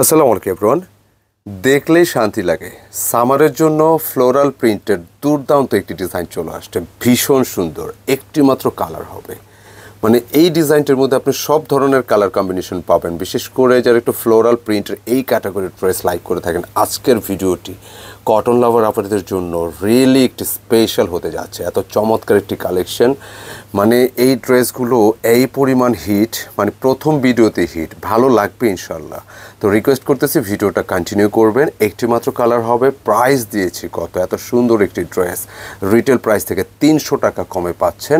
আসসালামু আলাইকুম এভরিওয়ান। দেখলেই শান্তি লাগে। সামারের জন্য ফ্লোরাল প্রিন্টের দুর্দান্ত একটি ডিজাইন চলে আসছে, ভীষণ সুন্দর। একটি মাত্র কালার হবে, মানে এই ডিজাইনটার মধ্যে আপনি সব ধরনের কালার কম্বিনেশন পাবেন। বিশেষ করে যারা একটু ফ্লোরাল প্রিন্টের এই ক্যাটাগরির ড্রেস লাইক করে থাকেন, আজকের ভিডিওটি কটন লাভার আপনাদের জন্য রিয়েলি একটি স্পেশাল হতে যাচ্ছে। এত চমৎকার একটি কালেকশন, মানে এই ড্রেসগুলো এই পরিমাণ হিট, মানে প্রথম ভিডিওতে হিট, ভালো লাগবে ইনশাল্লাহ। তো রিকোয়েস্ট করতেছি ভিডিওটা কন্টিনিউ করবেন। একটি মাত্র কালার হবে। প্রাইস দিয়েছি কত, এত সুন্দর একটি ড্রেস রিটেল প্রাইস থেকে 300 টাকা কমে পাচ্ছেন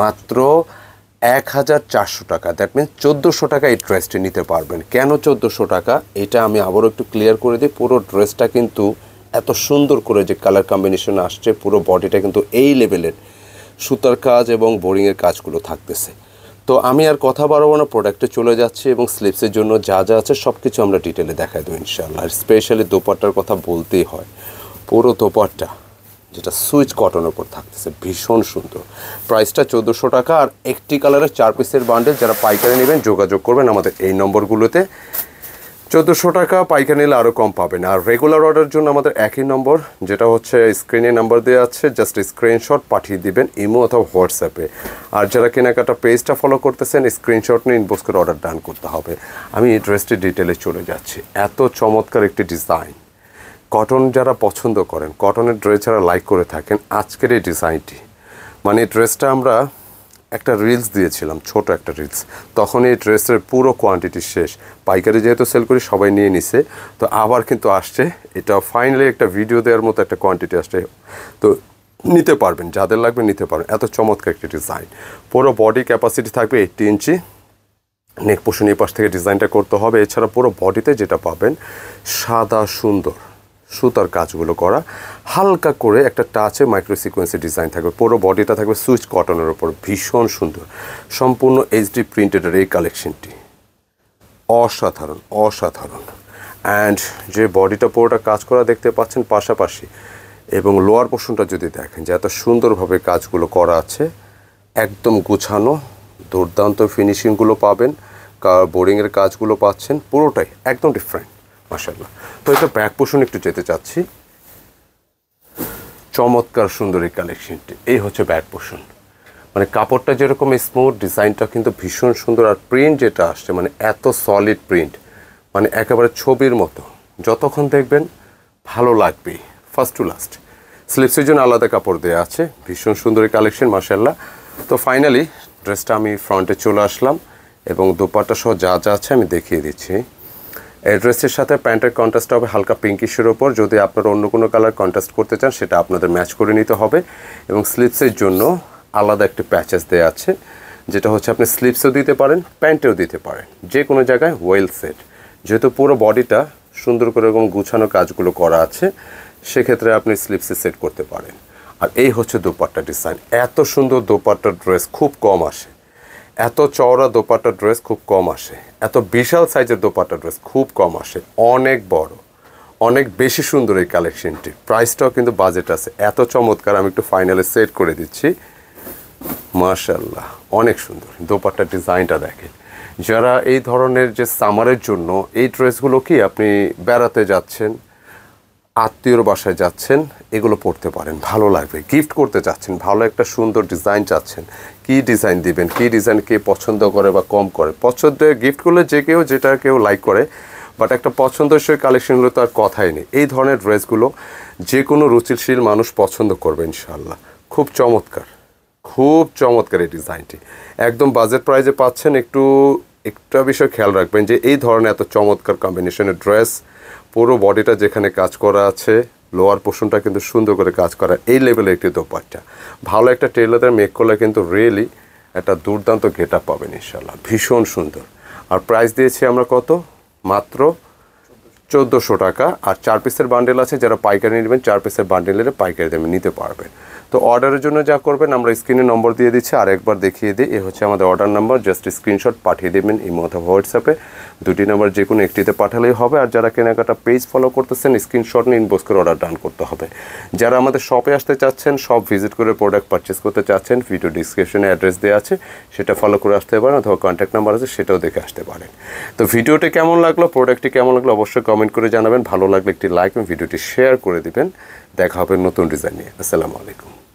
মাত্র 1400 টাকা। দ্যাট মিনস 1400 টাকা এই ড্রেসটি নিতে পারবেন। কেন 1400 টাকা এটা আমি আবারও একটু ক্লিয়ার করে দিই। পুরো ড্রেসটা কিন্তু এত সুন্দর করে যে কালার কম্বিনেশন আসছে, পুরো বডিটা কিন্তু এই লেভেলের সুতার কাজ এবং বোরিংয়ের কাজগুলো থাকতেছে। তো আমি আর কথা বাড়াবো না, প্রোডাক্টে চলে যাচ্ছি এবং স্লিপসের জন্য যা যা আছে সব কিছু আমরা ডিটেলে দেখাই দেবো ইনশাআল্লাহ। আর স্পেশালি দোপাট্টার কথা বলতেই হয়। পুরো দোপাট্টা যেটা সুইচ কটনের উপর থাকতেছে, ভীষণ সুন্দর। প্রাইসটা 1400 টাকা। আর একটি কালারের 4 পিসের বান্ডেল যারা পাইকারি নেবেন যোগাযোগ করবেন আমাদের এই নম্বরগুলোতে। 1400 টাকা, পাইকারি নিলে আরও কম পাবেন। আর রেগুলার অর্ডারের জন্য আমাদের একই নম্বর, যেটা হচ্ছে স্ক্রিনে নাম্বার দেওয়া আছে, জাস্ট স্ক্রিনশট পাঠিয়ে দিবেন ইমো অথবা হোয়াটসঅ্যাপে। আর যারা কেনাকাটা পেজটা ফলো করতেছেন স্ক্রিনশট নিয়ে ইনবক্স করে অর্ডার ডান করতে হবে। আমি এই ড্রেসটির ডিটেলে চলে যাচ্ছি। এত চমৎকার একটি ডিজাইন, কটন যারা পছন্দ করেন, কটনের ড্রেস যারা লাইক করে থাকেন, আজকের এই ডিজাইনটি, মানে এই ড্রেসটা আমরা একটা রিলস দিয়েছিলাম, ছোট একটা রিলস, তখন এই ড্রেসের পুরো কোয়ান্টিটি শেষ। পাইকারি যেহেতু সেল করি সবাই নিয়ে নিছে, তো আবার কিন্তু আসছে। এটা ফাইনালি একটা ভিডিও দেওয়ার মতো একটা কোয়ান্টিটি আসছে, তো নিতে পারবেন, যাদের লাগবে নিতে পারবেন। এত চমৎকার একটি ডিজাইন। পুরো বডি ক্যাপাসিটি থাকবে 80 ইঞ্চি। নেক পোর্শন এই পাশ থেকে ডিজাইনটা করতে হবে। এছাড়া পুরো বডিতে যেটা পাবেন সাদা সুন্দর সুতার কাজগুলো করা, হালকা করে একটা টাচে মাইক্রো সিকোয়েন্সের ডিজাইন থাকবে। পুরো বডিটা থাকবে সুইচ কটনের ওপর, ভীষণ সুন্দর। সম্পূর্ণ এইচডি প্রিন্টেডের এই কালেকশনটি অসাধারণ অসাধারণ। অ্যান্ড যে বডিটা পুরোটা কাজ করা দেখতে পাচ্ছেন পাশাপাশি, এবং লোয়ার পোর্শনটা যদি দেখেন যে এত সুন্দরভাবে কাজগুলো করা আছে, একদম গুছানো, দুর্দান্ত ফিনিশিংগুলো পাবেন, বোরিংয়ের কাজগুলো পাচ্ছেন, পুরোটাই একদম ডিফারেন্ট মাশাআল্লাহ। তো এটা ব্যাক পোর্শন একটু যেতে চাচ্ছি। চমৎকার সুন্দর এই কালেকশনটি। এই হচ্ছে ব্যাক পোর্শন, মানে কাপড়টা যেরকম স্মুথ, ডিজাইনটা কিন্তু ভীষণ সুন্দর। আর প্রিন্ট যেটা আসছে, মানে এত সলিড প্রিন্ট, মানে একেবারে ছবির মতো। যতক্ষণ দেখবেন ভালো লাগবেই ফার্স্ট টু লাস্ট। স্লিপসের জন্য আলাদা কাপড় দেওয়া আছে, ভীষণ সুন্দর এই কালেকশন মাশাআল্লাহ। তো ফাইনালি ড্রেসটা আমি ফ্রন্টে চলে আসলাম এবং দোপাট্টা সহ যা যা আছে আমি দেখিয়ে দিচ্ছি। এই ড্রেসের সাথে প্যান্টের কন্ট্রাস্ট হবে হালকা পিঙ্কিশের ওপর। যদি আপনারা অন্য কোনো কালার কন্ট্রাস্ট করতে চান সেটা আপনাদের ম্যাচ করে নিতে হবে। এবং স্লিপসের জন্য আলাদা একটি প্যাচেস দেওয়া আছে, যেটা হচ্ছে আপনি স্লিপসেও দিতে পারেন, প্যান্টেও দিতে পারেন, যে কোনো জায়গায় ওয়েল সেট। যেহেতু পুরো বডিটা সুন্দর করে এবং গুছানো কাজগুলো করা আছে, সেক্ষেত্রে আপনি স্লিপসে সেট করতে পারেন। আর এই হচ্ছে দোপাট্টা ডিজাইন। এত সুন্দর দোপাট্টার ড্রেস খুব কম আসে, এত চওড়া দোপাট্টা ড্রেস খুব কম আসে, এত বিশাল সাইজের দোপাট্টা ড্রেস খুব কম আসে। অনেক বড়, অনেক বেশি সুন্দর এই কালেকশনটি। প্রাইসটাও কিন্তু বাজেট আছে। এত চমৎকার, আমি একটু ফাইনালে সেট করে দিচ্ছি। মাশাআল্লাহ, অনেক সুন্দর দোপাট্টার ডিজাইনটা দেখেন। যারা এই ধরনের যে সামারের জন্য এই ড্রেসগুলো, কি আপনি বেড়াতে যাচ্ছেন, আত্মীয়র বাসায় যাচ্ছেন, এগুলো পরতে পারেন, ভালো লাগবে। গিফট করতে চাচ্ছেন, ভালো একটা সুন্দর ডিজাইন চাচ্ছেন, কি ডিজাইন দিবেন, কি ডিজাইন কে পছন্দ করে বা কম করে। পছন্দের গিফট করলে যে কেউ যেটা কেউ লাইক করে, বাট একটা পছন্দসই কালেকশনগুলো তো আর কথাই নেই। এই ধরনের ড্রেসগুলো যে কোনো রুচিশীল মানুষ পছন্দ করবে ইনশাআল্লাহ। খুব চমৎকার, খুব চমৎকার এই ডিজাইনটি। একদম বাজেট প্রাইসে পাচ্ছেন। একটা বিষয় খেয়াল রাখবেন যে এই ধরনের এত চমৎকার কম্বিনেশনের ড্রেস, পুরো বডিটা যেখানে কাজ করা আছে, লোয়ার পোর্শনটা কিন্তু সুন্দর করে কাজ করা, এই লেভেলের একটি দোপাট্টা ভালো একটা টেলারদের মেক করলে কিন্তু রিয়েলি একটা দুর্দান্ত গেট আপ পাবেন ইনশাআল্লাহ, ভীষণ সুন্দর। আর প্রাইস দিয়েছি আমরা কত, মাত্র 1400 টাকা। আর 4 পিসের বান্ডেল আছে, যারা পাইকারি নেবেন 4 পিসের বান্ডেল নিলে পাইকারি দামে নিতে পারবেন। তো অর্ডারের জন্য যা করবেন, আমরা স্ক্রিনে নম্বর দিয়ে দিচ্ছি, আর একবার দেখিয়ে দিই। এ হচ্ছে আমাদের অর্ডার নাম্বার, জাস্ট স্ক্রিনশট পাঠিয়ে দেবেন ইমো অথবা হোয়াটসঅ্যাপে। দুটি নাম্বার যে কোনো একটিতে পাঠালেই হবে। আর যারা কেনাকাটা পেজ ফলো করতেছেন স্ক্রিনশট নিয়ে ইনবক্স করে অর্ডার ডান করতে হবে। যারা আমাদের শপে আসতে চাচ্ছেন, শপ ভিজিট করে প্রোডাক্ট পারচেস করতে চাচ্ছেন, ভিডিও ডিসক্রিপশনে অ্যাড্রেস দেওয়া আছে, সেটা ফলো করে আসতে পারেন, অথবা কন্ট্যাক্ট নাম্বার আছে সেটাও দেখে আসতে পারেন। তো ভিডিওটি কেমন লাগলো, প্রোডাক্টটি কেমন লাগলো অবশ্যই কমেন্ট করে জানাবেন। ভালো লাগলে একটি লাইক এবং ভিডিওটি শেয়ার করে দিবেন। দেখা হবে নতুন ডিজাইন নিয়ে। আসসালামু আলাইকুম।